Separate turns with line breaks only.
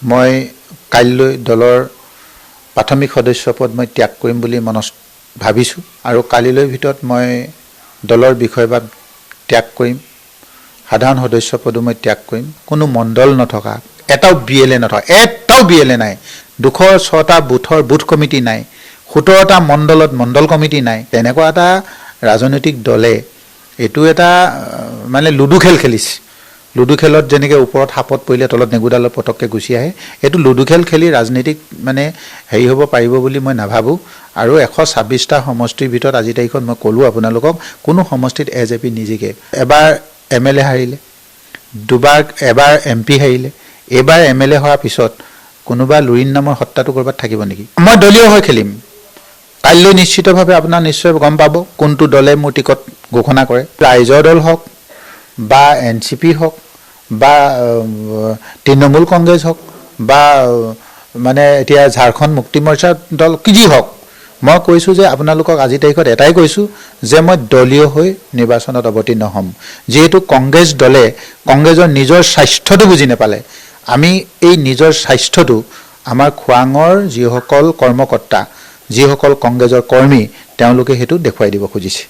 মই কাইলৈ দলৰ প্ৰাথমিক সদস্য পদ মই ত্যাগ কৰিম বুলি মনত ভাবিছোঁ আৰু কালিলৈ ভিতৰত মই দলৰ বিষয়বাদ ত্যাগ কৰিম, সাধাৰণ সদস্য পদো মই ত্যাগ কৰিম। কোনো মণ্ডল নথকা, এটাও BLA নথকা, এটাও BLA নাই, 206টা বুথৰ বুথ কমিটি নাই, 17টা মণ্ডলত মণ্ডল কমিটি নাই, তেনেকুৱা এটা ৰাজনৈতিক দলে এইটো এটা মানে লুডু খেল খেলিছে। লুডু খেলত যেনেকৈ ওপৰত সাপত পৰিলে তলত নেগুডালত পটককৈ গুচি আহে, এইটো লুডু খেল খেলি ৰাজনীতিক মানে হেৰি হ'ব পাৰিব বুলি মই নাভাবোঁ। আৰু 126টা সমষ্টিৰ ভিতৰত আজিৰ তাৰিখত মই ক'লোঁ আপোনালোকক, কোনো সমষ্টিত AJP নিজিকে। এবাৰ MLA হাৰিলে, এবাৰ MP হাৰিলে, এইবাৰ MLA হোৱাৰ পিছত কোনোবা লুৰিণ নামৰ সত্তাটো ক'ৰবাত থাকিব নেকি? মই দলীয় হৈ খেলিম। কাইলৈ নিশ্চিতভাৱে আপোনাৰ নিশ্চয় গম পাব কোনটো দলে মোৰ টিকট ঘোষণা কৰে। ৰাইজৰ দল হওক বা NCP হওক বা তৃণমূল কংগ্ৰেছ হওক বা মানে এতিয়া ঝাৰখণ্ড মুক্তি মৰ্চাৰ দল কি যি হওক, মই কৈছোঁ যে আপোনালোকক আজিৰ তাৰিখত এটাই কৈছোঁ যে মই দলীয় হৈ নিৰ্বাচনত অৱতীৰ্ণ হ'ম। যিহেতু কংগ্ৰেছ দলে কংগ্ৰেছৰ নিজৰ স্বাস্থ্যটো বুজি নাপালে, আমি এই নিজৰ স্বাস্থ্যটো আমাৰ খোৱাঙৰ যিসকল কৰ্মকৰ্তা, যিসকল কংগ্ৰেছৰ কৰ্মী, তেওঁলোকে সেইটো দেখুৱাই দিব খুজিছে।